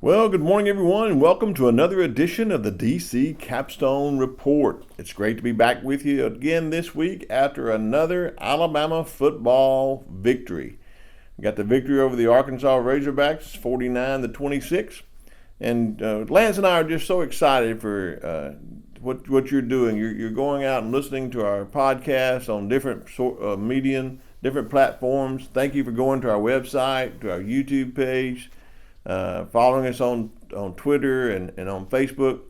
Well, good morning, everyone, and welcome to another edition of the DC Capstone Report. It's great to be back with you again this week after another Alabama football victory. We got the victory over the Arkansas Razorbacks, 49-26, and Lance and I are just so excited for what you're doing. You're going out and listening to our podcast on different media, different platforms. Thank you for going to our website, to our YouTube page. Following us on Twitter and on Facebook.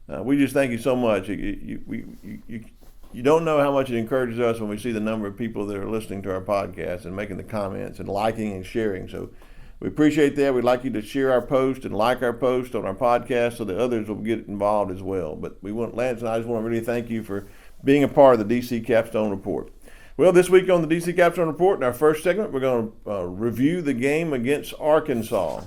We just thank you so much. You don't know how much it encourages us when we see the number of people that are listening to our podcast and making the comments and liking and sharing. So we appreciate that. We'd like you to share our post and like our post on our podcast so that others will get involved as well. But Lance and I just want to really thank you for being a part of the DC Capstone Report. Well, this week on the DC Capstone Report, in our first segment, we're going to review the game against Arkansas.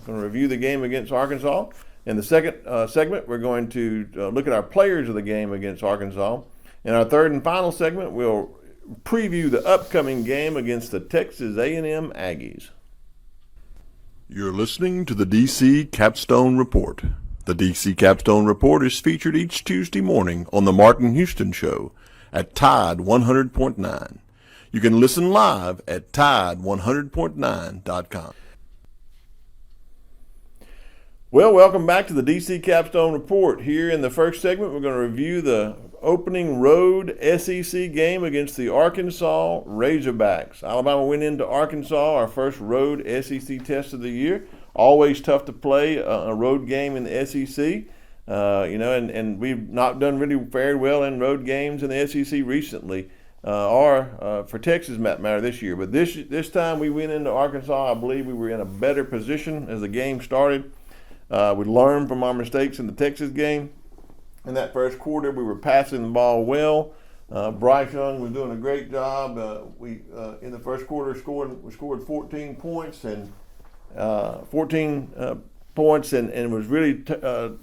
In the second segment, we're going to look at our players of the game against Arkansas. In our third and final segment, we'll preview the upcoming game against the Texas A&M Aggies. You're listening to the DC Capstone Report. The DC Capstone Report is featured each Tuesday morning on the Martin Houston Show at Tide 100.9. You can listen live at Tide100.9.com. Well, welcome back to the DC Capstone Report. Here in the first segment, we're going to review the opening road SEC game against the Arkansas Razorbacks. Alabama went into Arkansas, our first road SEC test of the year. Always tough to play a road game in the SEC. And we've not done really fared well in road games in the SEC recently, or for Texas matter this year. But this time we went into Arkansas. I believe we were in a better position as the game started. We learned from our mistakes in the Texas game. In that first quarter, we were passing the ball well. Bryce Young was doing a great job. We in the first quarter scored 14 points and was really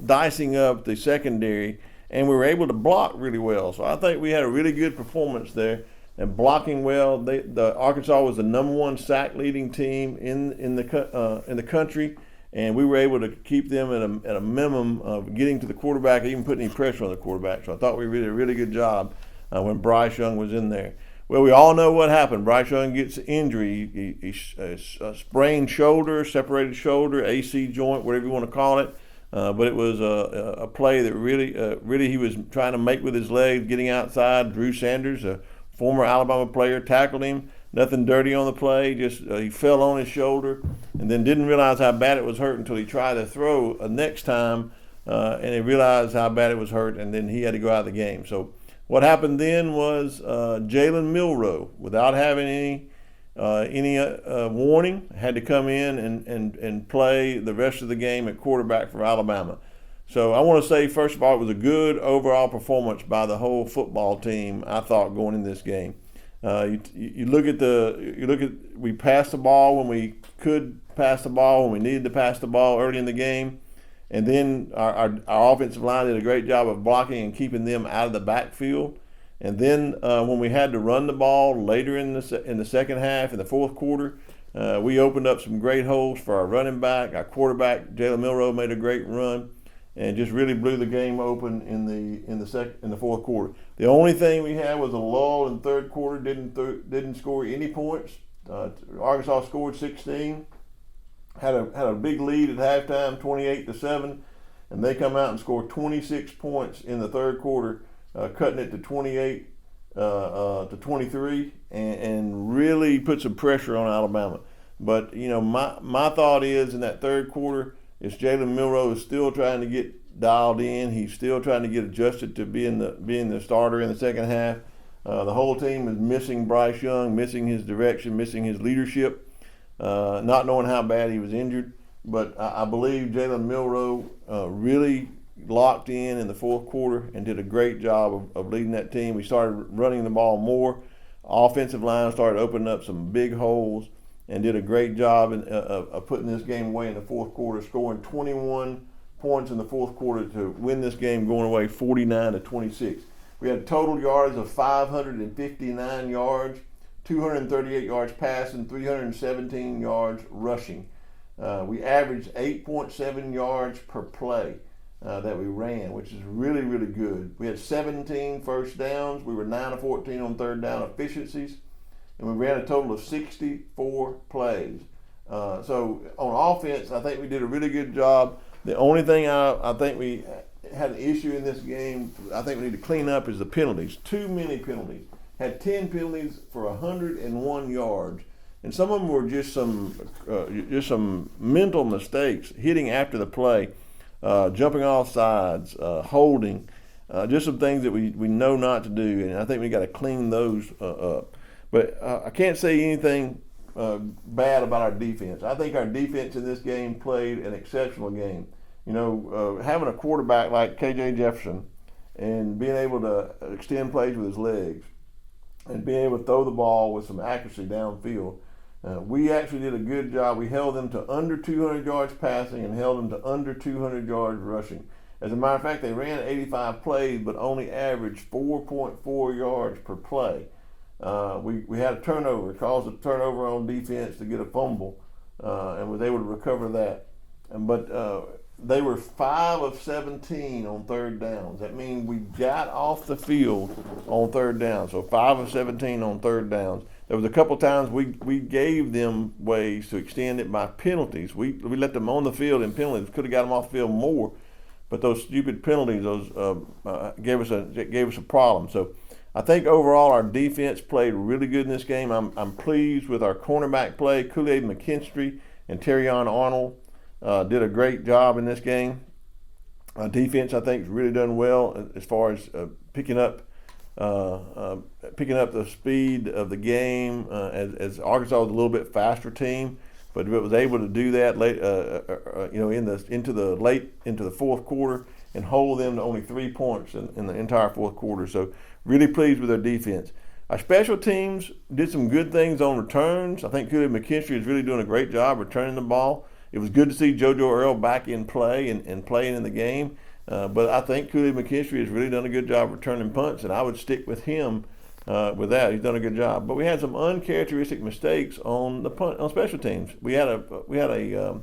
dicing up the secondary, and we were able to block really well. So I think we had a really good performance there and blocking well. The Arkansas was the number one sack leading team in the country, and we were able to keep them at a minimum of getting to the quarterback, even putting any pressure on the quarterback. So I thought we did a really good job when Bryce Young was in there. Well, we all know what happened. Bryce Young gets injury. He sprained shoulder, separated shoulder, AC joint, whatever you want to call it. But it was a play that really he was trying to make with his legs, getting outside. Drew Sanders, a former Alabama player, tackled him. Nothing dirty on the play. Just he fell on his shoulder and then didn't realize how bad it was hurt until he tried to throw next time, and he realized how bad it was hurt, and then he had to go out of the game. So what happened then was Jalen Milroe, without having any warning, had to come in and play the rest of the game at quarterback for Alabama. So I want to say, first of all, it was a good overall performance by the whole football team, I thought, going in this game. We passed the ball when we could pass the ball, when we needed to pass the ball early in the game. And then our offensive line did a great job of blocking and keeping them out of the backfield. And then when we had to run the ball later in the second half, in the fourth quarter, we opened up some great holes for our running back. Our quarterback, Jalen Milroe, made a great run and just really blew the game open in the fourth quarter. The only thing we had was a lull in the third quarter. Didn't score any points. Arkansas scored 16. Had a big lead at halftime, 28-7, and they come out and score 26 points in the third quarter, cutting it to 28-23, and really put some pressure on Alabama. But my thought is, in that third quarter, is Jalen Milroe is still trying to get dialed in. He's still trying to get adjusted to being the starter in the second half. The whole team is missing Bryce Young, missing his direction, missing his leadership. Not knowing how bad he was injured, but I believe Jalen Milroe really locked in the fourth quarter and did a great job of leading that team. We started running the ball more. Offensive line started opening up some big holes and did a great job of putting this game away in the fourth quarter, scoring 21 points in the fourth quarter to win this game, going away 49-26. We had total yards of 559 yards. 238 yards passing, 317 yards rushing. We averaged 8.7 yards per play that we ran, which is really, really good. We had 17 first downs. We were 9 of 14 on third down efficiencies, and we ran a total of 64 plays. So on offense, I think we did a really good job. The only thing I think we had an issue in this game, I think we need to clean up, is the penalties. Too many penalties. Had 10 penalties for 101 yards. And some of them were just some mental mistakes, hitting after the play, jumping off sides, holding, just some things that we know not to do. And I think we got to clean those up. But I can't say anything bad about our defense. I think our defense in this game played an exceptional game. You know, having a quarterback like K.J. Jefferson and being able to extend plays with his legs and being able to throw the ball with some accuracy downfield, we actually did a good job. We held them to under 200 yards passing and held them to under 200 yards rushing. As a matter of fact, they ran 85 plays but only averaged 4.4 yards per play. We had a turnover, caused a turnover on defense to get a fumble, and was able to recover that. But they were 5 of 17 on third downs. That means we got off the field on third down. So 5 of 17 on third downs. There was a couple times we gave them ways to extend it by penalties. We let them on the field in penalties. Could have got them off the field more, but those stupid penalties gave us a problem. So I think overall our defense played really good in this game. I'm pleased with our cornerback play. Kool-Aid McKinstry and Terrion Arnold did a great job in this game. Defense, I think, has really done well as far as picking up the speed of the game. As Arkansas was a little bit faster team, but it was able to do that late, into the fourth quarter and hold them to only 3 points in the entire fourth quarter. So really pleased with their defense. Our special teams did some good things on returns. I think Kool-Aid McKinstry is really doing a great job returning the ball. It was good to see JoJo Earl back in play and playing in the game. But I think Kool-Aid McKinstry has really done a good job returning punts, and I would stick with him with that. He's done a good job. But we had some uncharacteristic mistakes on special teams. We had a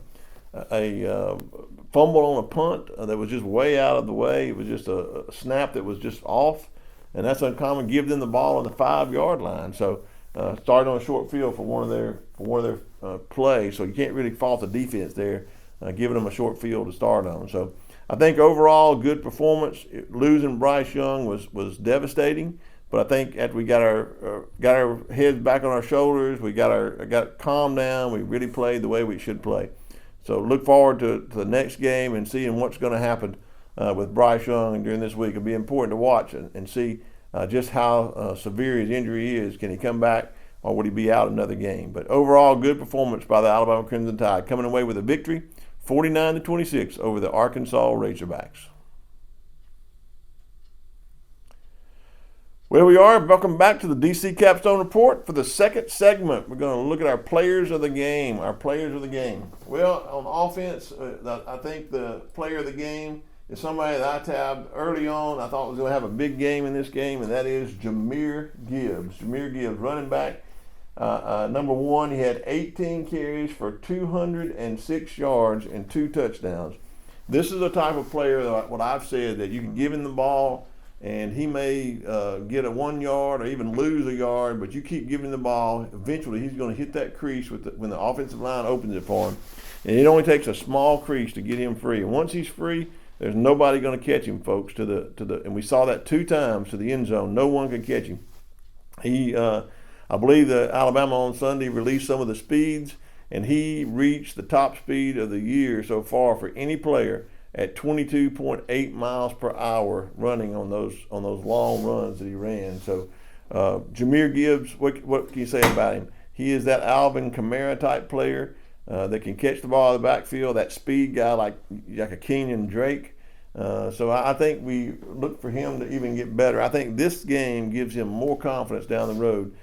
fumble on a punt that was just way out of the way. It was just a snap that was just off, and that's uncommon. Give them the ball on the 5-yard line. So started on a short field for one of their plays. So you can't really fault the defense there, giving them a short field to start on. So I think overall good performance. Losing Bryce Young was devastating, but I think after we got our heads back on our shoulders, we got calmed down. We really played the way we should play. So look forward to the next game and seeing what's going to happen with Bryce Young during this week. It'll be important to watch and see just how severe his injury is. Can he come back, or would he be out another game? But overall, good performance by the Alabama Crimson Tide, coming away with a victory, 49-26 over the Arkansas Razorbacks. Well, we are. Welcome back to the DC Capstone Report. For the second segment, we're going to look at our players of the game. Well, on offense, I think the player of the game is somebody that I tabbed early on. I thought was going to have a big game in this game, and that is Jahmyr Gibbs. Jahmyr Gibbs, running back. Number one, he had 18 carries for 206 yards and 2 touchdowns. This is a type of player that what I've said that you can give him the ball and he may get a 1 yard or even lose a yard, but you keep giving him the ball, eventually he's going to hit that crease when the offensive line opens it for him. And it only takes a small crease to get him free. And once he's free, there's nobody going to catch him, folks. And we saw that 2 times to the end zone. No one could catch him. I believe that Alabama on Sunday released some of the speeds, and he reached the top speed of the year so far for any player at 22.8 miles per hour running on those long runs that he ran. So Jahmyr Gibbs, what can you say about him? He is that Alvin Kamara type player that can catch the ball in the backfield, that speed guy like a Kenyon Drake. So I think we look for him to even get better. I think this game gives him more confidence down the road,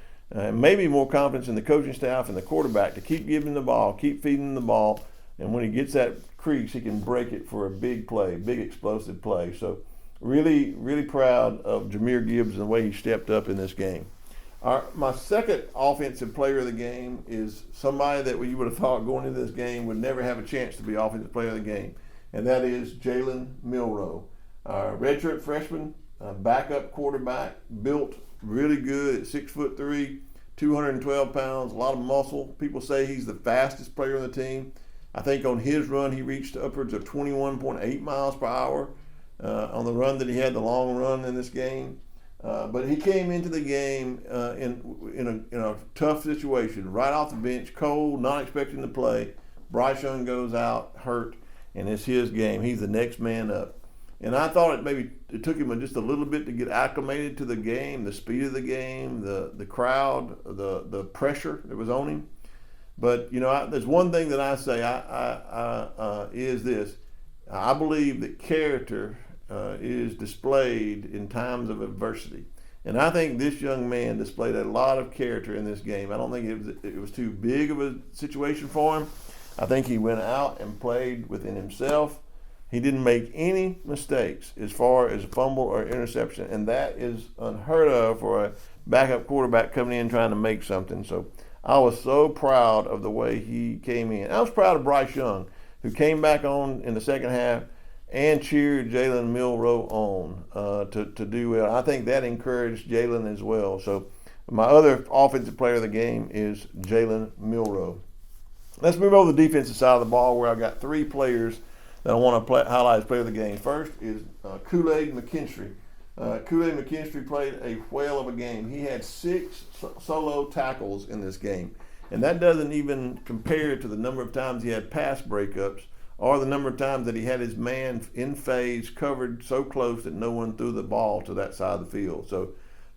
maybe more confidence in the coaching staff and the quarterback to keep giving him the ball, keep feeding him the ball, and when he gets that crease, he can break it for a big play, big explosive play. So really, really proud of Jahmyr Gibbs and the way he stepped up in this game. My second offensive player of the game is somebody that you would have thought going into this game would never have a chance to be offensive player of the game, and that is Jalen Milroe. Redshirt freshman, backup quarterback, built really good at 6'3", 212 pounds, a lot of muscle. People say he's the fastest player on the team. I think on his run he reached upwards of 21.8 miles per hour on the run that he had, the long run in this game. But he came into the game in a tough situation, right off the bench, cold, not expecting to play. Bryce Young goes out hurt, and it's his game. He's the next man up. And I thought it took him just a little bit to get acclimated to the game, the speed of the game, the crowd, the pressure that was on him. But there's one thing that I say is this: I believe that character is displayed in times of adversity, and I think this young man displayed a lot of character in this game. I don't think it was too big of a situation for him. I think he went out and played within himself. He didn't make any mistakes as far as a fumble or interception, and that is unheard of for a backup quarterback coming in trying to make something. So I was so proud of the way he came in. I was proud of Bryce Young, who came back on in the second half and cheered Jalen Milroe on to do well. I think that encouraged Jalen as well. So my other offensive player of the game is Jalen Milroe. Let's move over to the defensive side of the ball, where I've got three players that I want to highlight as player of the game. First is Kool-Aid McKinstry. Kool-Aid McKinstry played a whale of a game. He had 6 solo tackles in this game, and that doesn't even compare to the number of times he had pass breakups or the number of times that he had his man in phase covered so close that no one threw the ball to that side of the field. So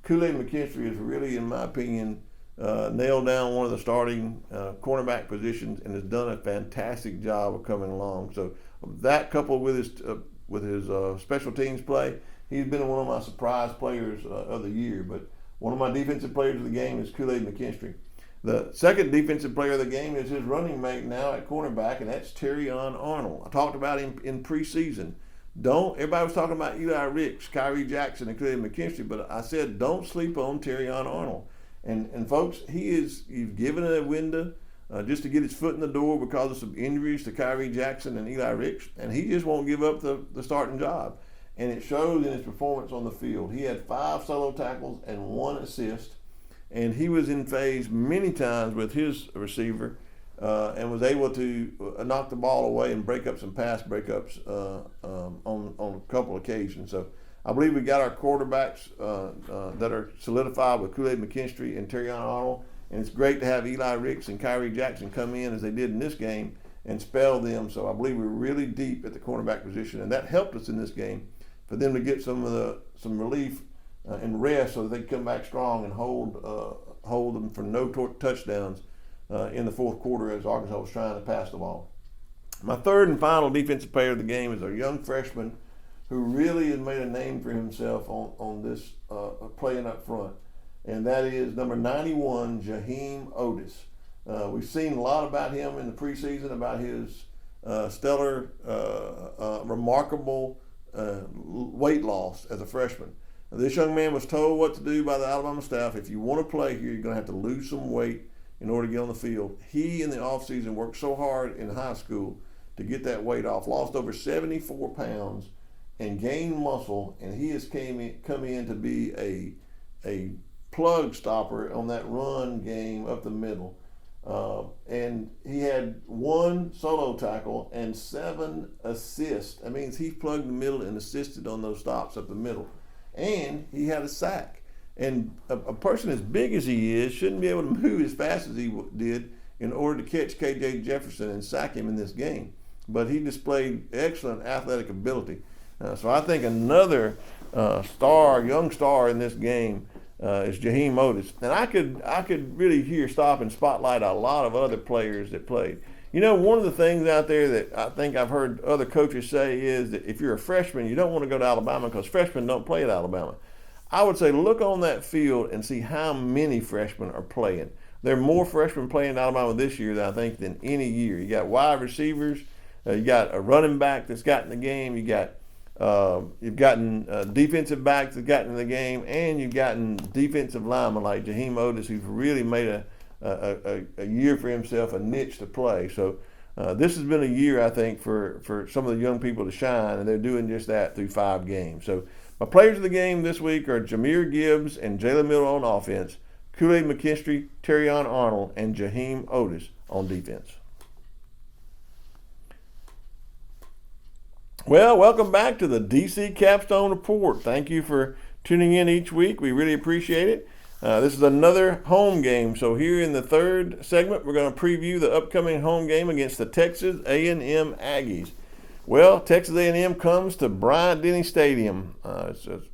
Kool-Aid McKinstry is really, in my opinion, nailed down one of the starting cornerback positions and has done a fantastic job of coming along. So that, coupled with his special teams play, he's been one of my surprise players of the year. But one of my defensive players of the game is Kool-Aid McKinstry. The second defensive player of the game is his running mate now at cornerback, and that's Terrion Arnold. I talked about him in preseason. Everybody was talking about Eli Ricks, Kyrie Jackson, and Kool-Aid McKinstry, but I said don't sleep on Terrion Arnold. And folks, he's given it a window just to get his foot in the door because of some injuries to Kyrie Jackson and Eli Ricks, and he just won't give up the starting job. And it shows in his performance on the field. He had 5 solo tackles and 1 assist, and he was in phase many times with his receiver and was able to knock the ball away and break up some pass breakups on a couple occasions. So I believe we got our quarterbacks that are solidified with Kool-Aid McKinstry and Terrion Arnold, and it's great to have Eli Ricks and Kyrie Jackson come in as they did in this game and spell them. So I believe we're really deep at the cornerback position, and that helped us in this game for them to get some relief and rest so that they can come back strong and hold them for no touchdowns in the fourth quarter as Arkansas was trying to pass the ball. My third and final defensive player of the game is a young freshman who really has made a name for himself on this playing up front, and that is number 91, Jaheim Otis. We've seen a lot about him in the preseason, about his stellar, remarkable weight loss as a freshman. This young man was told what to do by the Alabama staff. If you want to play here, you're going to have to lose some weight in order to get on the field. He, in the offseason, worked so hard in high school to get that weight off, lost over 74 pounds, and gained muscle, and he has come in to be a plug stopper on that run game up the middle. And he had 1 solo tackle and 7 assists. That means he plugged the middle and assisted on those stops up the middle. And he had a sack. And a person as big as he is shouldn't be able to move as fast as he did in order to catch K.J. Jefferson and sack him in this game. But he displayed excellent athletic ability. So I think another young star in this game is Jaheim Otis. And I could really stop and spotlight a lot of other players that played. One of the things out there that I think I've heard other coaches say is that if you're a freshman, you don't want to go to Alabama because freshmen don't play at Alabama. I would say look on that field and see how many freshmen are playing. There are more freshmen playing at Alabama this year than any year. You got wide receivers, you got a running back that's got in the game, you got You've gotten defensive backs that got in the game, and you've gotten defensive linemen like Jaheim Otis, who's really made a year for himself, a niche to play. So this has been a year, I think, for some of the young people to shine, and they're doing just that through 5 games. So my players of the game this week are Jahmyr Gibbs and Jalen Miller on offense, Kool-Aid McKinstry, Terrion Arnold, and Jaheim Otis on defense. Well, welcome back to the DC Capstone Report. Thank you for tuning in each week. We really appreciate it. This is another home game. So here in the third segment, we're going to preview the upcoming home game against the Texas A&M Aggies. Well, Texas A&M comes to Bryant-Denny Stadium.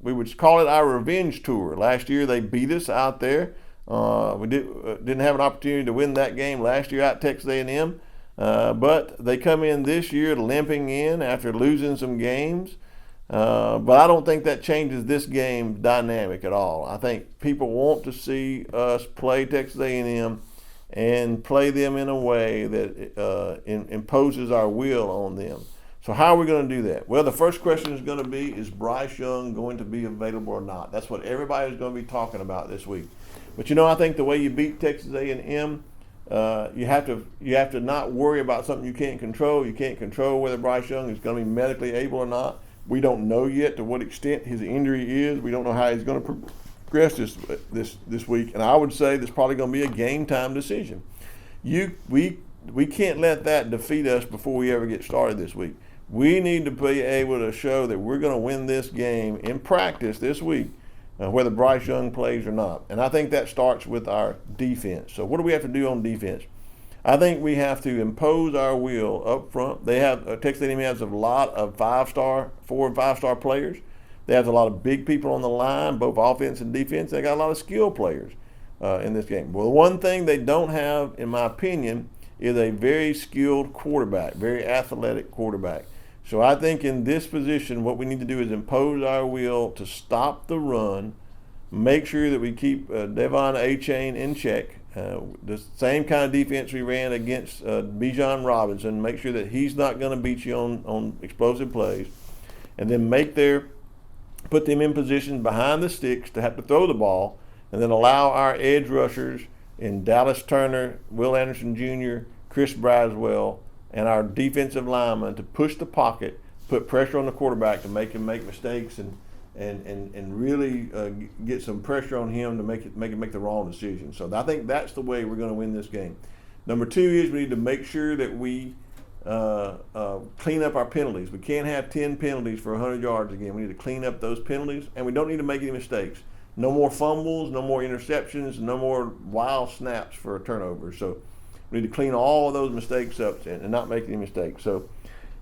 We would call it our revenge tour. Last year they beat us out there. We didn't have an opportunity to win that game last year at Texas A&M. But they come in this year limping in after losing some games. But I don't think that changes this game dynamic at all. I think people want to see us play Texas A&M and play them in a way that imposes our will on them. So how are we going to do that? Well, the first question is going to be, is Bryce Young going to be available or not? That's what everybody's going to be talking about this week. But I think the way you beat Texas A&M, you have to not worry about something you can't control. You can't control whether Bryce Young is going to be medically able or not. We don't know yet to what extent his injury is. We don't know how he's going to progress this week. And I would say there's probably going to be a game time decision. We can't let that defeat us before we ever get started this week. We need to be able to show that we're going to win this game in practice this week, whether Bryce Young plays or not. And I think that starts with our defense. So what do we have to do on defense? I think we have to impose our will up front. Texas A&M has a lot of 4 and 5-star players. They have a lot of big people on the line, both offense and defense. They got a lot of skill players in this game. Well, the one thing they don't have, in my opinion, is a very skilled quarterback, very athletic quarterback. So I think in this position, what we need to do is impose our will to stop the run, make sure that we keep Devon Achane in check, the same kind of defense we ran against Bijan Robinson, make sure that he's not going to beat you on explosive plays, and then put them in position behind the sticks to have to throw the ball, and then allow our edge rushers in Dallas Turner, Will Anderson Jr., Chris Braswell, and our defensive linemen to push the pocket, put pressure on the quarterback to make him make mistakes and really get some pressure on him to make him make the wrong decision. So I think that's the way we're going to win this game. Number 2 is we need to make sure that we clean up our penalties. We can't have 10 penalties for 100 yards again. We need to clean up those penalties, and we don't need to make any mistakes. No more fumbles, no more interceptions, no more wild snaps for a turnover. So we need to clean all of those mistakes up and not make any mistakes. So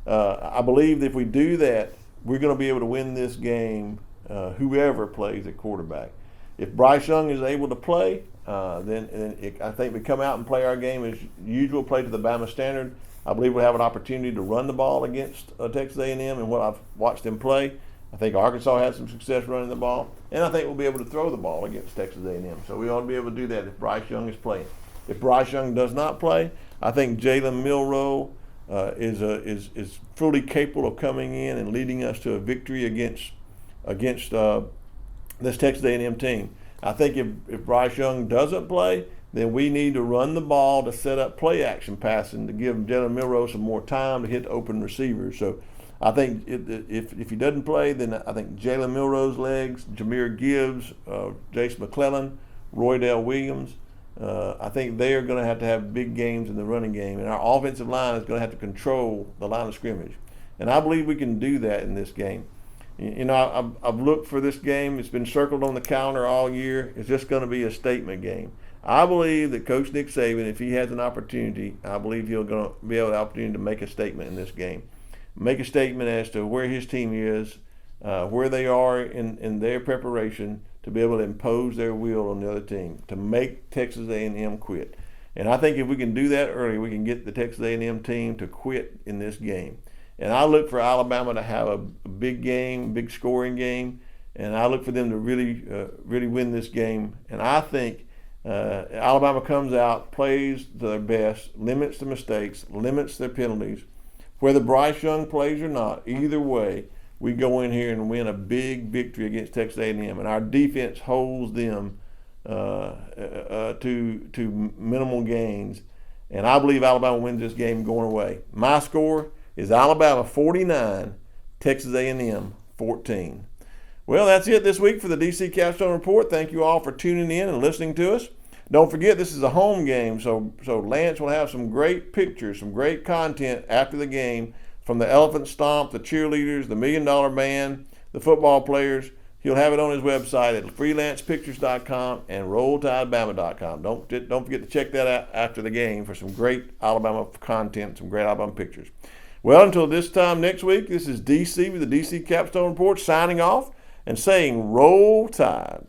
I believe that if we do that, we're going to be able to win this game, whoever plays at quarterback. If Bryce Young is able to play, then I think we come out and play our game as usual, play to the Bama standard. I believe we'll have an opportunity to run the ball against Texas A&M and what I've watched them play. I think Arkansas had some success running the ball, and I think we'll be able to throw the ball against Texas A&M. So we ought to be able to do that if Bryce Young is playing. If Bryce Young does not play, I think Jalen Milroe is fully capable of coming in and leading us to a victory against this Texas A&M team. I think if Bryce Young doesn't play, then we need to run the ball to set up play action passing to give Jalen Milroe some more time to hit the open receivers. So I think if he doesn't play, then I think Jalen Milroe's legs, Jahmyr Gibbs, Jace McClellan, Roydell Williams, I think they are going to have big games in the running game, and our offensive line is going to have to control the line of scrimmage. And I believe we can do that in this game. I've looked for this game. It's been circled on the calendar all year. It's just going to be a statement game. I believe that Coach Nick Saban, if he has an opportunity, I believe he'll going to be able to have the opportunity to make a statement in this game. Make a statement as to where his team is, where they are in their preparation to be able to impose their will on the other team, to make Texas A&M quit. And I think if we can do that early, we can get the Texas A&M team to quit in this game. And I look for Alabama to have a big game, big scoring game, and I look for them to really win this game. And I think Alabama comes out, plays their best, limits the mistakes, limits their penalties. Whether Bryce Young plays or not, either way, we go in here and win a big victory against Texas A&M, and our defense holds them to minimal gains. And I believe Alabama wins this game going away. My score is Alabama 49, Texas A&M 14. Well, that's it this week for the DC Capstone Report. Thank you all for tuning in and listening to us. Don't forget, this is a home game, so Lance will have some great pictures, some great content after the game from the Elephant Stomp, the cheerleaders, the $1 Million Band, the football players. He'll have it on his website at freelancepictures.com and rolltidebama.com. Don't forget to check that out after the game for some great Alabama content, some great Alabama pictures. Well, until this time next week, this is DC with the DC Capstone Report signing off and saying Roll Tide.